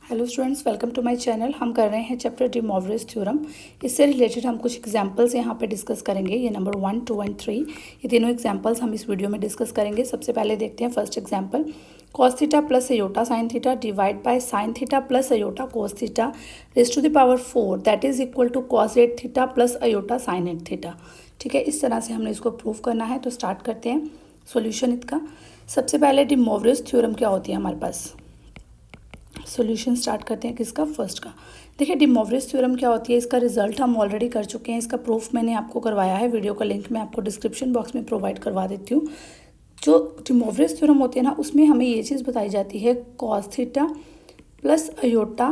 Hello students, welcome to my channel. हम कर रहे हैं चैप्टर डी मोवरेज थ्योरम। इससे रिलेटेड हम कुछ एग्जांपल्स यहाँ पे डिस्कस करेंगे। ये नंबर 1, 2 एंड 3 ये तीनों एग्जांपल्स हम इस वीडियो में डिस्कस करेंगे। सबसे पहले देखते हैं first example. Cos theta plus iota sine theta divide by sine theta plus iota cos theta raise to the power 4 that is equal to cos 8 theta plus iota sine 8 theta. ठीक है, इस तरह से हमने इसको प्रूव करना है। तो स्टार्ट करते हैं सोल्यूशन इसका। सबसे पहले डी मोवरेज थ्योरम क्या होती है हमारे पास। सॉल्यूशन स्टार्ट करते हैं किसका, फर्स्ट का। देखिए डी मोवरेज थ्योरम क्या होती है, इसका रिजल्ट हम ऑलरेडी कर चुके हैं। इसका प्रूफ मैंने आपको करवाया है, वीडियो का लिंक मैं आपको डिस्क्रिप्शन बॉक्स में प्रोवाइड करवा देती हूँ। जो डी मोवरेज थ्योरम होती है ना, उसमें हमें ये चीज़ बताई जाती है cos theta plus iota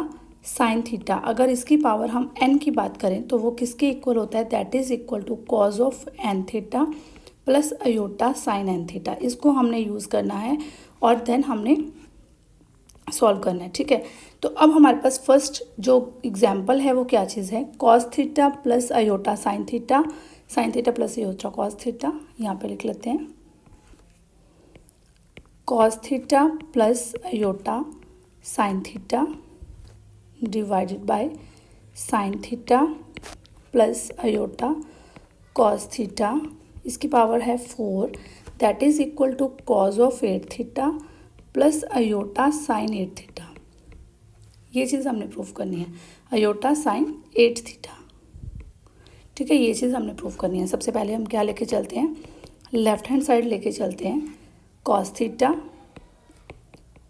sine theta, अगर इसकी पावर हम एन की बात करें तो वो किसके इक्वल होता है, that is equal to cos of n theta plus iota sine n theta. इसको हमने यूज़ करना है और देन हमने सॉल्व करना है। ठीक है, तो अब हमारे पास फर्स्ट जो एग्जाम्पल है वो क्या चीज़ है, cos theta plus iota sine theta plus iota cos theta. यहाँ पे लिख लेते हैं cos theta plus iota sine theta divided by sine theta plus iota cos theta, इसकी पावर है 4 that is equal to cos of 8 theta plus iota sine 8 theta. ये चीज़ हमने प्रूफ करनी है, अयोटा साइन 8 थीटा। ठीक है, ये चीज़ हमने प्रूफ करनी है। सबसे पहले हम क्या लेके चलते हैं, लेफ्ट हैंड साइड लेके चलते हैं, cos theta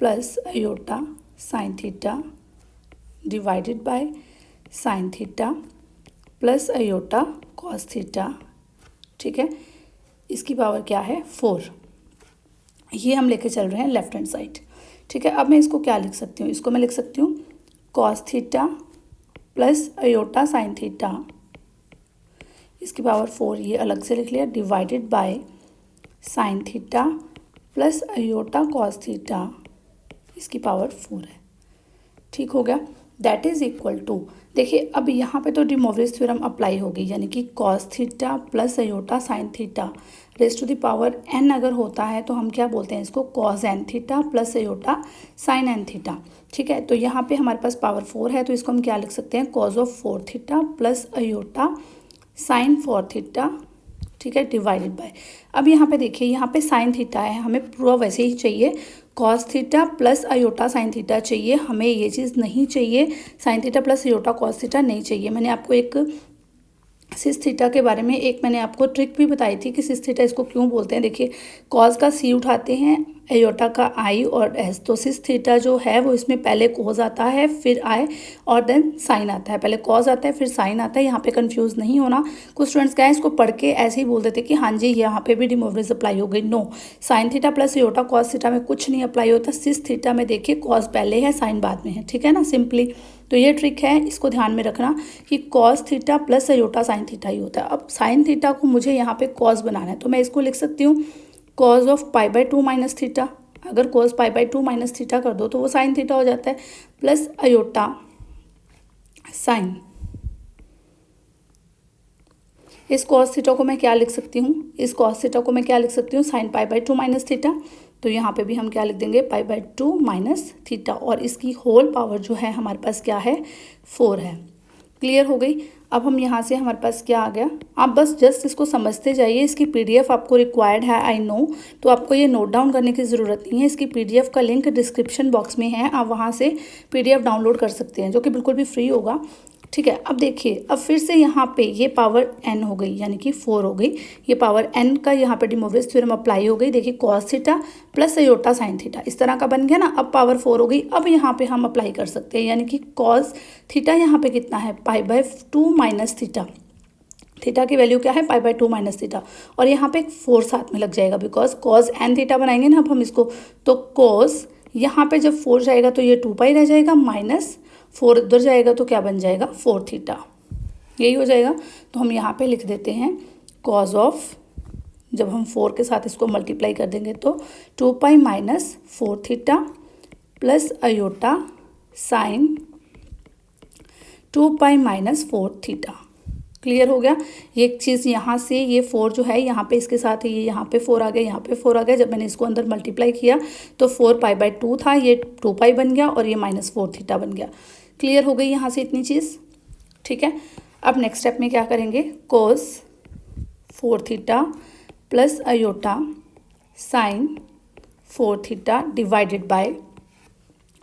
plus iota sine theta divided by sine theta plus iota cos theta. ठीक है, इसकी पावर क्या है 4। ये हम लेके चल रहे हैं लेफ्ट हैंड साइड। ठीक है, अब मैं इसको क्या लिख सकती हूँ, इसको मैं लिख सकती हूँ cos theta plus iota sine theta, इसकी पावर 4 ये अलग से लिख लिया, divided by sine theta plus iota cos theta, इसकी पावर 4 है। ठीक हो गया, दैट इज इक्वल टू, देखिए अब यहाँ पे तो डी मोवरेज थ्योरम अप्लाई होगी, यानी कि cos theta plus iota sine theta raise to the power n अगर होता है तो हम क्या बोलते हैं इसको, cos n theta plus iota sine n theta. ठीक है, तो यहाँ पे हमारे पास पावर 4 है तो इसको हम क्या लिख सकते हैं, cause of 4 theta plus iota sign 4 theta. ठीक है, डिवाइडेड बाय, अब यहाँ पे देखिए यहाँ पे साइन थीटा है, हमें पूरा वैसे ही चाहिए, cos theta plus iota sine theta चाहिए, हमें ये चीज़ नहीं चाहिए sign theta plus iota cos theta नहीं चाहिए। मैंने आपको एक सिस थीटा के बारे में एक मैंने आपको ट्रिक भी बताई थी कि सिस थीटा इसको क्यों बोलते हैं। देखिए कॉस का सी उठाते हैं, अयोटा का आई और एस, तो सिस थीटा जो है वो इसमें पहले कॉस आता है फिर आई और देन साइन आता है, पहले कॉस आता है फिर साइन आता है। यहाँ पे कंफ्यूज नहीं होना। कुछ स्टूडेंट्स क्या है इसको पढ़ के ऐसे ही बोल देते कि हाँ जी यहाँ पे भी डी मोवरेज अप्लाई हो गई। No, sine theta plus iota cos theta में कुछ नहीं अप्लाई होता। सिस थीटा में देखिए कॉस पहले है साइन बाद में है। ठीक है ना, सिंपली। तो ये ट्रिक है, इसको ध्यान में रखना कि cos theta plus iota sine theta ही होता है। अब साइन थीटा को मुझे यहाँ पे कॉस बनाना है तो मैं इसको लिख सकती हूँ cos of pi by 2 minus theta. अगर cos pi by 2 minus theta कर दो तो वो साइन थीटा हो जाता है, प्लस अयोटा साइन। इस कॉस थीटा को मैं क्या लिख सकती हूँ, इस कॉस थीटा को मैं क्या लिख सकती हूँ, sine pi by 2 minus theta. तो यहाँ पे भी हम क्या लिख देंगे, पाई बाय 2 माइनस थीटा, और इसकी होल पावर जो है हमारे पास क्या है, 4 है। क्लियर हो गई। अब हम यहाँ से हमारे पास क्या आ गया, आप बस जस्ट इसको समझते जाइए। इसकी पीडीएफ आपको रिक्वायर्ड है, आई नो, तो आपको ये नोट डाउन करने की ज़रूरत नहीं है। इसकी पीडीएफ का लिंक डिस्क्रिप्शन बॉक्स में है, आप वहाँ से पीडीएफ डाउनलोड कर सकते हैं, जो कि बिल्कुल भी फ्री होगा। ठीक है, अब देखिए अब फिर से यहाँ पे ये पावर n हो गई, यानी कि 4 हो गई। ये पावर n का यहाँ पे डी मोवरेज थ्योरम अप्लाई हो गई। देखिए cos theta plus iota sine theta इस तरह का बन गया ना, अब पावर 4 हो गई। अब यहाँ पे हम अप्लाई कर सकते हैं, यानी कि कॉस थीटा यहाँ पे कितना है, पाई बाय 2 माइनस थीटा। थीटा की वैल्यू क्या है, पाई बाय 2 माइनस थीटा, और यहाँ पे एक 4 साथ में लग जाएगा बिकॉज कॉस एन थीटा बनाएंगे ना अब हम इसको, तो कॉस यहाँ पे जब 4 जाएगा तो ये 2 पाई रह जाएगा, माइनस 4 उधर जाएगा तो क्या बन जाएगा, 4 थीटा, यही हो जाएगा। तो हम यहाँ पे लिख देते हैं कॉज ऑफ, जब हम 4 के साथ इसको मल्टीप्लाई कर देंगे तो 2 pi minus 4 theta plus iota sine 2 pi minus 4 theta. Clear हो गया। ये एक चीज़ यहाँ से ये 4 जो है यहाँ पे इसके साथ ये यहाँ पे 4 आ गया, यहाँ पे 4 आ गया। जब मैंने इसको अंदर मल्टीप्लाई किया तो 4π/2 था, ये 2π बन गया और ये -4θ बन गया। क्लियर हो गई यहाँ से इतनी चीज़, ठीक है। अब नेक्स्ट स्टेप में क्या करेंगे, cos 4θ plus iota sine 4θ divided by,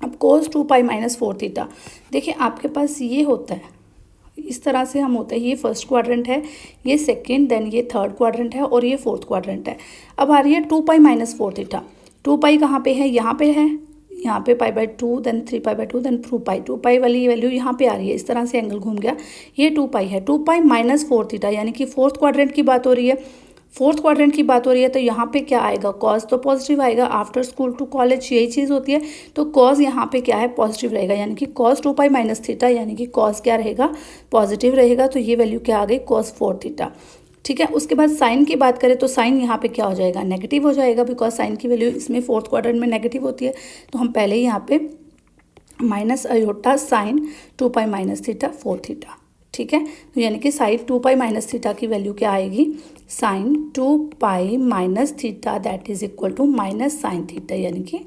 अब cos 2π - 4θ। देखिए आपके पास ये होता है, इस तरह से हम होता है, ये फर्स्ट क्वाड्रेंट है, ये सेकंड, देन ये थर्ड क्वाड्रेंट है और ये फोर्थ क्वाड्रेंट है। अब आ रही है 2π - 4θ। 2π कहाँ पे है, यहाँ पे है, यहाँ पे π/2, देन 3π/2, देन 2π। 2π वाली वैल्यू यहाँ पे आ रही है, इस तरह से एंगल घूम गया, ये 2π है। 2π - 4θ यानी कि फोर्थ क्वाड्रेंट की बात हो रही है, फोर्थ क्वाड्रेंट की बात हो रही है। तो यहाँ पे क्या आएगा, कॉस तो पॉजिटिव आएगा, आफ्टर स्कूल टू कॉलेज यही चीज़ होती है। तो कॉस यहाँ पे क्या है, पॉजिटिव रहेगा, यानी कि cos 2π - θ यानी कि कॉस क्या रहेगा, पॉजिटिव रहेगा। तो ये वैल्यू क्या आ गई, cos 4θ, ठीक है। उसके बाद साइन की बात करें तो साइन यहाँ पे क्या हो जाएगा, नेगेटिव हो जाएगा, बिकॉज साइन की वैल्यू इसमें फोर्थ क्वाड्रेंट में नेगेटिव होती है। तो हम पहले ही यहाँ पे माइनस अयोटा साइन 2π - θ 4θ, ठीक है। तो यानी कि साइन 2π - θ की वैल्यू क्या आएगी, sine 2π - θ that is equal to minus sine theta, यानी कि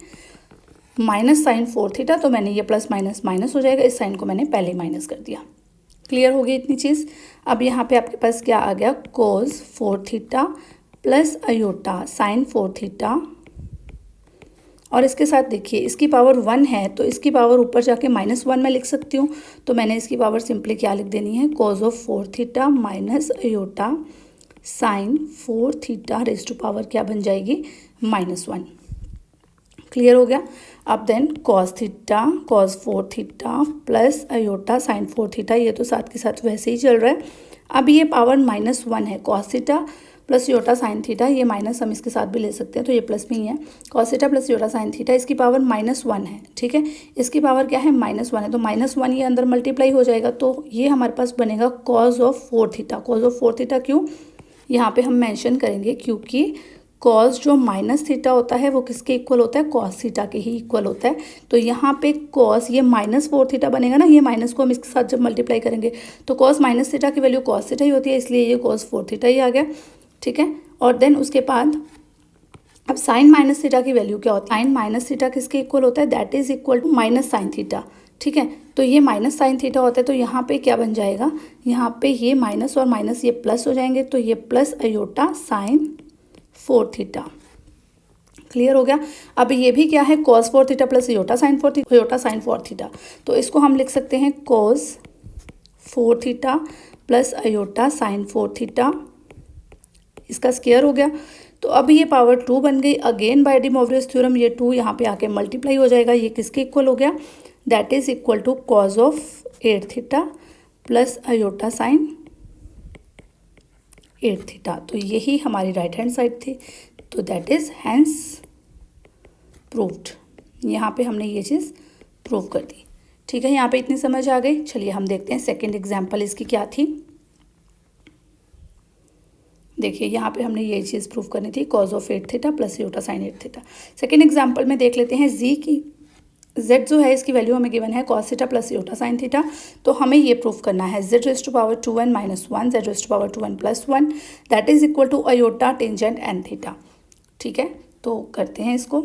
माइनस साइन 4θ। तो मैंने ये प्लस माइनस माइनस हो जाएगा, इस साइन को मैंने पहले ही माइनस कर दिया। क्लियर हो गई इतनी चीज़। अब यहाँ पे आपके पास क्या आ गया, cos 4θ प्लस अयोटा साइन 4θ, और इसके साथ देखिए इसकी पावर 1 है तो इसकी पावर ऊपर जाके -1 में लिख सकती हूँ। तो मैंने इसकी पावर सिंपली क्या लिख देनी है, cos of 4θ minus iota sine 4θ raise to power क्या बन जाएगी, -1। क्लियर हो गया। अब then cos 4θ plus iota sine 4θ, ये तो साथ के साथ वैसे ही चल रहा है। अब ये पावर -1 है, cos θ plus iota sine theta, ये माइनस हम इसके साथ भी ले सकते हैं तो ये प्लस में ही है। cos θ plus iota sine theta, इसकी पावर -1 है, ठीक है। इसकी पावर क्या है, -1 है, तो -1 ये अंदर मल्टीप्लाई हो जाएगा। तो ये हमारे पास बनेगा cos ऑफ 4θ। cos ऑफ 4θ क्यों, यहाँ पे हम मेंशन करेंगे क्योंकि cos जो -θ होता है वो किसके इक्वल होता है, cos θ के ही इक्वल होता है। तो यहाँ पे cos ये -4θ बनेगा ना, ये माइनस को हम इसके साथ जब मल्टीप्लाई करेंगे तो cos -θ की वैल्यू cos θ ही होती है, इसलिए ये cos 4θ ही आ गया, ठीक है। और देन उसके बाद अब साइन -θ की वैल्यू क्या होती है, साइन -θ किसके इक्वल होता है, that is equal to minus sine theta, ठीक है। तो ये माइनस साइन थीटा होता है, तो यहाँ पे क्या बन जाएगा, यहाँ पे ये माइनस और माइनस ये प्लस हो जाएंगे, तो ये प्लस अयोटा साइन 4θ। क्लियर हो गया। अब ये भी क्या है, cos 4θ प्लस अयोटा साइन 4θ, तो इसको हम लिख सकते हैं cos 4θ प्लस अयोटा साइन 4θ, इसका स्क्वायर हो गया। तो अब ये पावर 2 बन गई। Again bye D Moivre's theorem ये 2 यहाँ पे आके मल्टीप्लाई हो जाएगा, ये किसके इक्वल हो गया, that is equal to cos of 8θ plus iota sine 8θ। तो यही हमारी राइट हैंड साइड थी, तो दैट इज हैंस प्रूव्ड। यहाँ पे हमने ये चीज़ प्रूव कर दी, ठीक है। यहाँ पे इतनी समझ आ गई। चलिए हम देखते हैं सेकेंड एग्जाम्पल इसकी क्या थी। देखिए यहाँ पे हमने ये चीज़ प्रूव करनी थी, cos of 8θ plus iota sine 8θ। Second example में देख लेते हैं, z की z जो है इसकी वैल्यू हमें गिवन है cos θ plus iota sine theta. तो हमें ये प्रूफ करना है z raise to power 2n minus 1 z raise to power 2n plus 1 that is equal to iota tangent N theta, ठीक है। तो करते हैं इसको।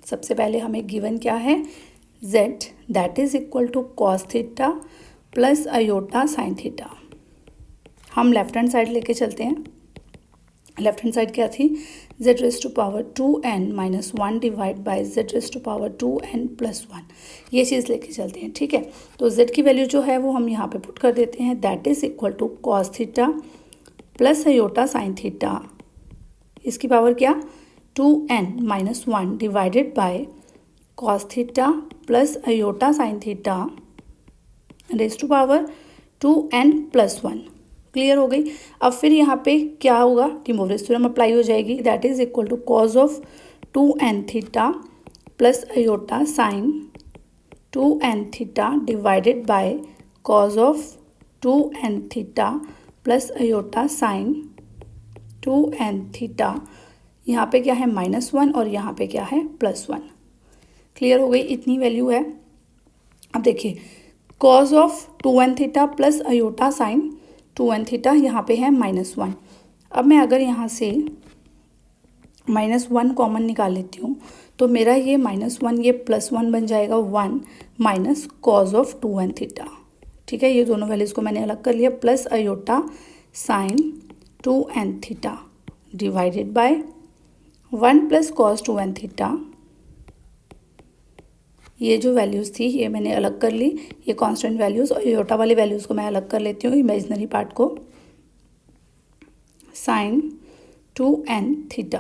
सबसे पहले हमें गिवन क्या है, z that is equal to cos θ plus iota sine theta. हम लेफ्ट हैंड साइड लेके चलते हैं। लेफ्ट हैंड साइड क्या थी, z raise to power 2n minus 1 divide by z raise to power 2n plus 1, ये चीज़ लेके चलते हैं, ठीक है। तो z की वैल्यू जो है वो हम यहाँ पे पुट कर देते हैं, that is equal to cos θ plus iota sine theta, इसकी पावर क्या 2n minus 1 divided by cos θ plus iota sine theta raise to power 2n plus 1। Clear हो गई। अब फिर यहाँ पे क्या होगा, डी मोवरेज थ्योरम अप्लाई हो जाएगी, that is equal to cos of 2n theta plus iota sine 2n theta divided by cos of 2n theta plus iota sine 2n theta. यहाँ पे क्या है -1 और यहाँ पे क्या है +1। क्लियर हो गई, इतनी वैल्यू है। अब देखिए cause of 2n theta plus iota sine 2n theta, यहाँ पे है -1। अब मैं अगर यहाँ से -1 कॉमन निकाल लेती हूँ तो मेरा ये -1 ये +1 बन जाएगा 1 minus cos of 2n theta. ठीक है, ये दोनों वैल्यूज़ को मैंने अलग कर लिया, plus iota sine 2n theta divided by 1 plus cos 2n theta. ये जो वैल्यूज़ थी ये मैंने अलग कर ली, ये कांस्टेंट वैल्यूज़, और अयोटा वाली वैल्यूज़ को मैं अलग कर लेती हूँ, इमेजिनरी पार्ट को, साइन 2n थीटा।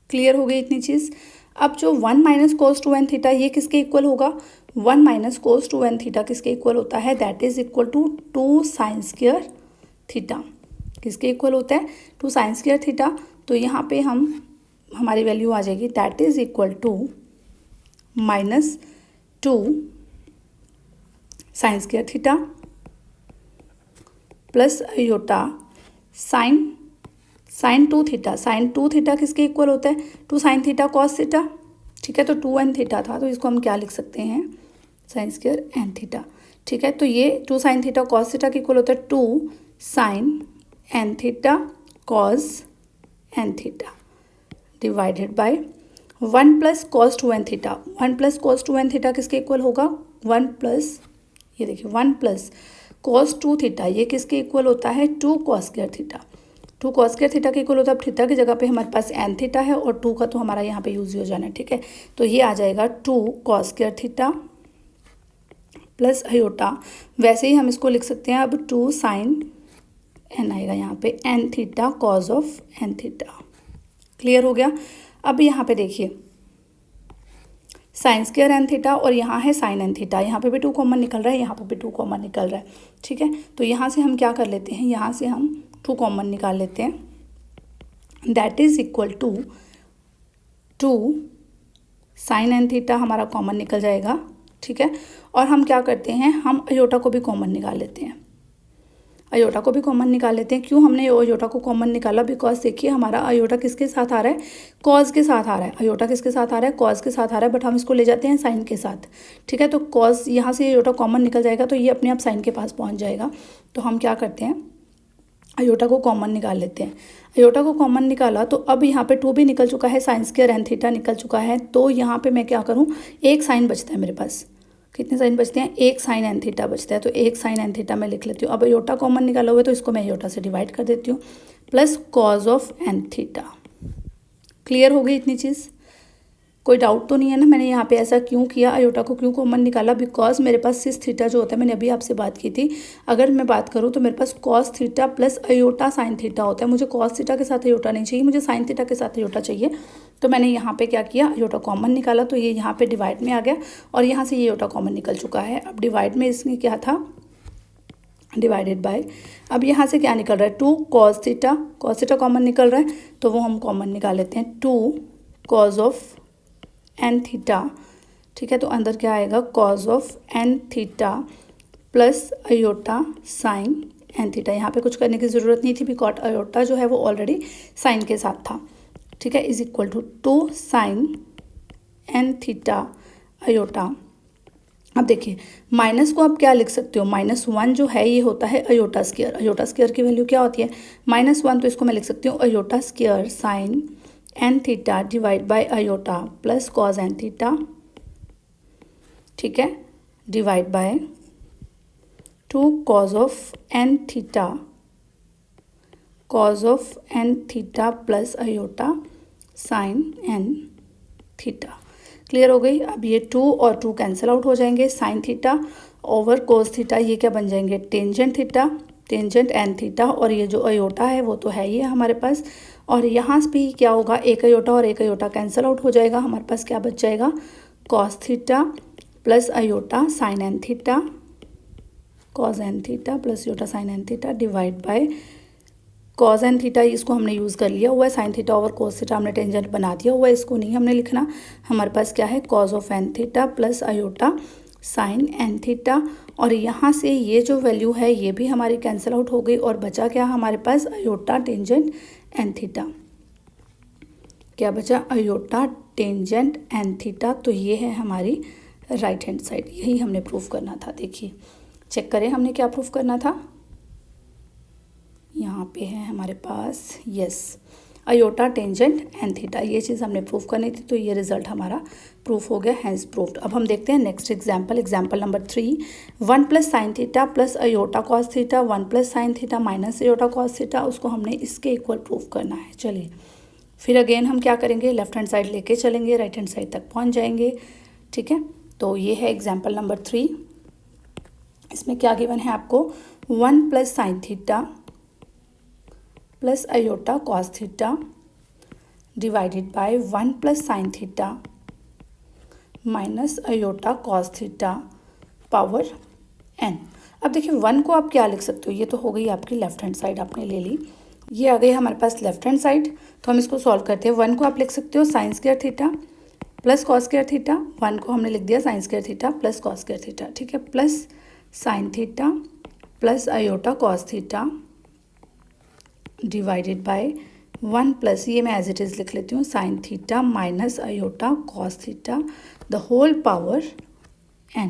क्लियर हो गई इतनी चीज़। अब जो 1 माइनस कोस 2n थीटा ये किसके इक्वल होगा, 1 माइनस कोस 2n थीटा किसके इक्वल होता है, that is equal to 2 sine square theta. किसके इक्वल होता है, 2 साइन स्क्वायर थीटा। तो यहाँ पे हमारी वैल्यू आ जाएगी that is equal to -2 sine square theta plus iota sine 2 theta. Sine 2 theta किसके इक्वल होता है, 2 साइन थीटा कॉस थीटा। ठीक है, तो 2n थीटा था तो इसको हम क्या लिख सकते हैं, साइन स्क्वायर n थीटा। ठीक है, तो ये 2 साइन थीटा कॉस थीटा के इक्वल होता है 2 sine n theta cos n theta divided by 1 plus cos 2n theta. 1 plus cos 2n theta किसके इक्वल होगा, 1 प्लस, ये देखिए 1 प्लस कॉस 2 थीटा, ये किसके इक्वल होता है, 2 cos square theta. 2 cos square theta के इक्वल होता है, अब थीटा की जगह पे हमारे पास n थीटा है और 2 का तो हमारा यहाँ पे यूज हो जाना है। ठीक है, तो ये आ जाएगा 2 cos square theta plus aorta, वैसे ही हम इसको लिख सकते हैं अब 2 साइन n आएगा यहाँ पे n theta cos of n theta. Clear हो गया। अब यहाँ पे देखिए साइन स्क्वायर n थीटा और यहाँ है साइन n थीटा, यहाँ पे भी 2 कॉमन निकल रहा है, यहाँ पे भी 2 कॉमन निकल रहा है। ठीक है, तो यहाँ से हम क्या कर लेते हैं, यहाँ से हम 2 कॉमन निकाल लेते हैं, that is equal to 2 sine n theta हमारा कॉमन निकल जाएगा। ठीक है, और हम क्या करते हैं, हम अयोटा को भी कॉमन निकाल लेते हैं, अयोटा को भी कॉमन निकाल लेते हैं। क्यों हमने अयोटा को कॉमन निकाला, बिकॉज देखिए हमारा अयोटा किसके साथ आ रहा है, कॉज के साथ आ रहा है। अयोटा किसके साथ आ रहा है, कॉज के साथ आ रहा है, बट हम इसको ले जाते हैं साइन के साथ। ठीक है, तो कॉज यहाँ से अयोटा कॉमन निकल जाएगा तो ये अपने आप साइन के पास पहुँच जाएगा। तो हम क्या करते हैं, अयोटा को कॉमन निकाल लेते हैं। अयोटा को कॉमन निकाला तो अब यहाँ पे 2 भी निकल चुका है, साइन स्क्वायर n थीटा निकल चुका है, तो यहाँ पे मैं क्या करूँ, एक साइन बचता है मेरे पास। कितने साइन बचते हैं, एक साइन n थीटा बचता है, तो एक साइन n थीटा मैं लिख लेती हूँ। अब अयोटा कॉमन निकाला हुआ है तो इसको मैं अयोटा से डिवाइड कर देती हूँ, plus cos of n theta. Clear हो गई इतनी चीज़, कोई डाउट तो नहीं है ना। मैंने यहाँ पे ऐसा क्यों किया, अयोटा को क्यों कॉमन निकाला, बिकॉज मेरे पास सिस थीटा जो होता है, मैंने अभी आपसे बात की थी, अगर मैं बात करूँ तो मेरे पास cos theta plus iota sine theta होता है। मुझे कॉस थीटा के साथ अयोटा नहीं चाहिए, मुझे साइन थीटा के साथ अयोटा चाहिए। तो मैंने यहाँ पे क्या किया, अयोटा कॉमन निकाला, तो ये यहाँ पे डिवाइड में आ गया और यहाँ से ये अयोटा कॉमन निकल चुका है। अब डिवाइड में इसमें क्या था, डिवाइडेड बाय, अब यहाँ से क्या निकल रहा है, 2 कॉस थीटा कॉमन निकल रहा है, तो वो हम कॉमन निकाल लेते हैं, 2 कॉज ऑफ n थीटा। ठीक है, तो अंदर क्या आएगा, cause of n theta plus iota sine n theta. यहाँ पे कुछ करने की ज़रूरत नहीं थी, बिकॉज अयोटा जो है वो ऑलरेडी साइन के साथ था। ठीक है, is equal to 2 sine n theta iota. अब देखिए माइनस को आप क्या लिख सकते हो, -1 जो है ये होता है अयोटा स्क्वायर। अयोटा स्क्वायर की वैल्यू क्या होती है, -1, तो इसको मैं लिख सकती हूँ iota square sine n theta divide by iota plus cos n theta. ठीक है, divide by 2 cos of n theta, cos of n theta plus iota sine n theta. Clear हो गई। अब ये 2 और 2 कैंसिल आउट हो जाएंगे, sine theta over cos theta ये क्या बन जाएंगे, tangent theta, tangent n theta, और ये जो अयोटा है वो तो है ही है हमारे पास। और यहाँ भी क्या होगा, एक अयोटा और एक अयोटा कैंसिल आउट हो जाएगा, हमारे पास क्या बच जाएगा, cos theta plus iota sine n theta, cos n theta plus iota sine n theta divide by cos n theta, इसको हमने यूज़ कर लिया हुआ है, sine theta over cos theta हमने टेंजेंट बना दिया हुआ है, इसको नहीं हमने लिखना। हमारे पास क्या है, cos of n theta plus iota sine n theta, और यहाँ से ये जो वैल्यू है ये भी हमारी कैंसिल आउट हो गई और बचा क्या हमारे पास, अयोटा टेंजेंट n थीटा। क्या बचा, अयोटा टेंजेंट n थीटा। तो ये है हमारी राइट हैंड साइड। यही हमने प्रूफ करना था। देखिए चेक करें हमने क्या प्रूफ करना था। यहाँ पे है हमारे पास yes iota tangent N theta, ये चीज़ हमने प्रूफ करनी थी, तो ये रिजल्ट हमारा प्रूफ हो गया, हैंस प्रूफ्ड। अब हम देखते हैं next example, example number 3। 1 plus sine theta plus iota cos theta 1 plus sine theta minus iota cos theta, उसको हमने इसके इक्वल प्रूफ करना है। चलिए फिर अगेन हम क्या करेंगे, लेफ्ट हैंड साइड लेके चलेंगे, राइट हैंड साइड तक पहुँच जाएंगे। ठीक है, तो ये है एग्जाम्पल नंबर 3। इसमें क्या गिवन है आपको, 1 plus sine theta plus iota cos theta divided by 1 plus sine theta minus iota cos theta power n। अब देखिए 1 को आप क्या लिख सकते हो, ये तो हो गई आपकी लेफ्ट हैंड साइड आपने ले ली, ये आ गई हमारे पास लेफ्ट हैंड साइड। तो हम इसको सॉल्व करते हैं। 1 को आप लिख सकते हो sine square theta plus cos square theta, 1 को हमने लिख दिया sine square theta plus cos square theta. ठीक है, plus sine theta plus iota cos theta divided by 1 plus, ये मैं एज इट इज़ लिख लेती हूँ, sine theta minus iota cos theta the whole power n।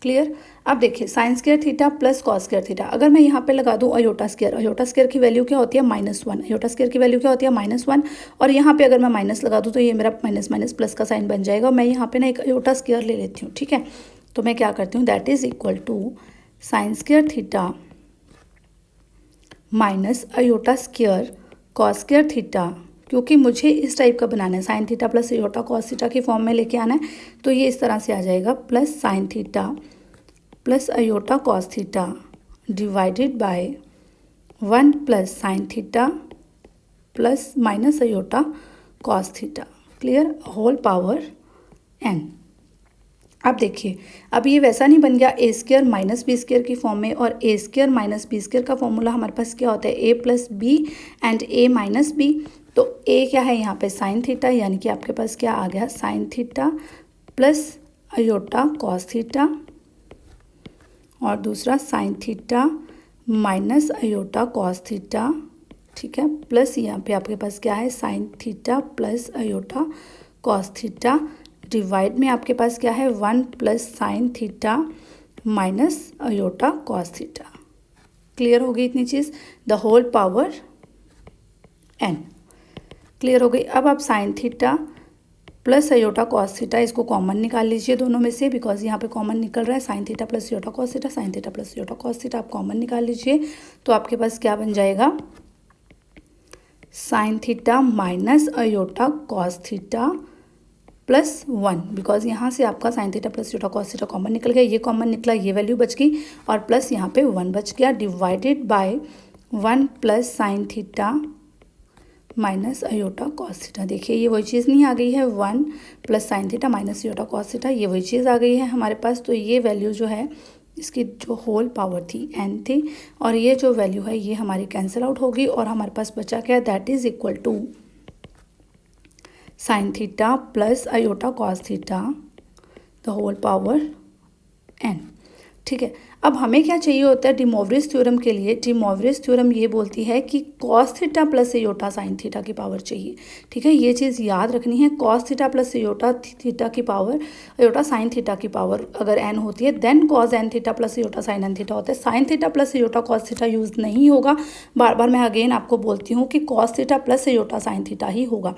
Clear. अब देखिए sine square theta plus cos square theta, अगर मैं यहाँ पे लगा दूँ अयोटा स्क्वायर की वैल्यू क्या होती है -1, अयोटा स्क्वायर की वैल्यू क्या होती है -1, और यहाँ पे अगर मैं माइनस लगा दूँ तो ये मेरा माइनस माइनस प्लस का साइन बन जाएगा। मैं यहाँ पे ना एक अयोटा स्क्वायर ले लेती हूँ। ठीक है, तो मैं क्या करती हूँ, that is equal to sine square theta minus iota square cos square theta, क्योंकि मुझे इस टाइप का बनाना है, sine theta plus iota cos theta की फॉर्म में लेके आना है, तो ये इस तरह से आ जाएगा, plus sine theta plus iota cos theta divided by 1 plus sine theta plus minus iota cos theta, clear, whole power n। अब देखिए अब ये वैसा नहीं बन गया A square minus B square की फॉर्म में, और A square minus B square का फॉर्मूला हमारे पास क्या होता है, A plus B and A minus B. तो ए क्या है यहाँ पे साइन थीटा, यानी कि आपके पास क्या आ गया, sine theta plus iota cos theta, और दूसरा sine theta minus iota cos theta. ठीक है, प्लस यहाँ पे आपके पास क्या है, sine theta plus iota cos theta divide में आपके पास क्या है, 1 plus sine theta minus iota cos theta. Clear हो गई इतनी चीज़, the whole power n। Clear हो गई। अब आप sine theta plus iota cos theta इसको कॉमन निकाल लीजिए दोनों में से, बिकॉज यहाँ पे कॉमन निकल रहा है, sine theta plus iota cos theta, sign theta plus iota cos theta आप कॉमन निकाल लीजिए, तो आपके पास क्या बन जाएगा, sign theta minus iota cos theta plus 1, because यहाँ से आपका sign theta plus iota cos theta common निकल गया, ये कॉमन निकला, ये वैल्यू बच गई, और प्लस यहाँ पे 1 बच गया, divided by 1 plus sine theta minus iota cos theta. देखिए ये वही चीज़ नहीं आ गई है, 1 plus sine theta minus iota cos theta, ये वही चीज़ आ गई है हमारे पास। तो ये वैल्यू जो है इसकी जो होल पावर थी n थी, और ये जो वैल्यू है ये हमारी कैंसिल आउट होगी, और हमारे पास बचा क्या है, that is equal to sine theta plus iota cos theta the whole power n। ठीक है, अब हमें क्या चाहिए होता है डी मोवरेज थ्योरम के लिए, डी मोवरेज थ्योरम ये बोलती है कि cos theta plus iota sine theta की पावर चाहिए। ठीक है, ये चीज़ याद रखनी है, cos theta plus iota theta की पावर, अयोटा साइन थीटा की पावर अगर n होती है, then cos n theta plus iota sine n theta होता है। Sine theta plus iota cos theta use नहीं होगा, बार बार मैं अगेन आपको बोलती हूँ कि cos theta plus iota sine theta ही होगा।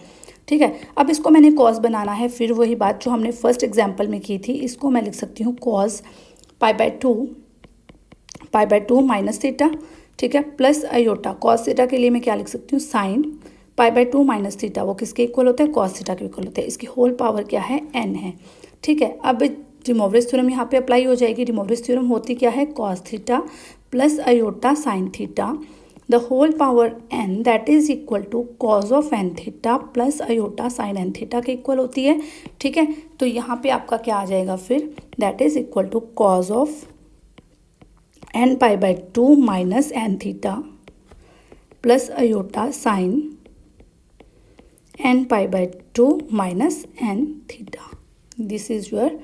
ठीक है, अब इसको मैंने कॉस बनाना है, फिर वही बात जो हमने फर्स्ट एग्जाम्पल में की थी, इसको मैं लिख सकती हूँ cos pi by two minus theta. ठीक है, प्लस अयोटा कॉस थीटा के लिए मैं क्या लिख सकती हूँ, sine pi by two minus theta, वो किसके इक्वल होता है, कॉस थीटा के इक्वल होता है, इसकी होल पावर क्या है, n है। ठीक है, अब डी मोवरेज थ्योरम यहाँ पे अप्लाई हो जाएगी। डी मोवरेज थ्योरम होती क्या है, cos theta plus iota sine theta the whole power n that is equal to cos of n theta plus iota sine n theta के इक्वल होती है। ठीक है, तो यहाँ पे आपका क्या आ जाएगा फिर, that is equal to cos of n pi by two minus n theta plus iota sine n pi by two minus n theta. This is your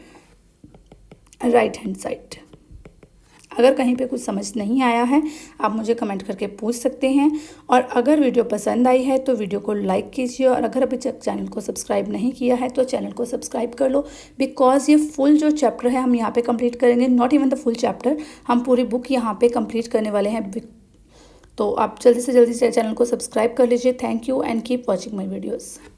right hand side. अगर कहीं पे कुछ समझ नहीं आया है आप मुझे कमेंट करके पूछ सकते हैं। और अगर वीडियो पसंद आई है तो वीडियो को लाइक कीजिए, और अगर अभी तक चैनल को सब्सक्राइब नहीं किया है तो चैनल को सब्सक्राइब कर लो, बिकॉज ये फुल जो चैप्टर है हम यहाँ पे कंप्लीट करेंगे, not even the full chapter, हम पूरी बुक यहाँ पे कंप्लीट करने वाले हैं। तो आप जल्दी से जल्दी चैनल को सब्सक्राइब कर लीजिए। Thank you and keep watching my videos.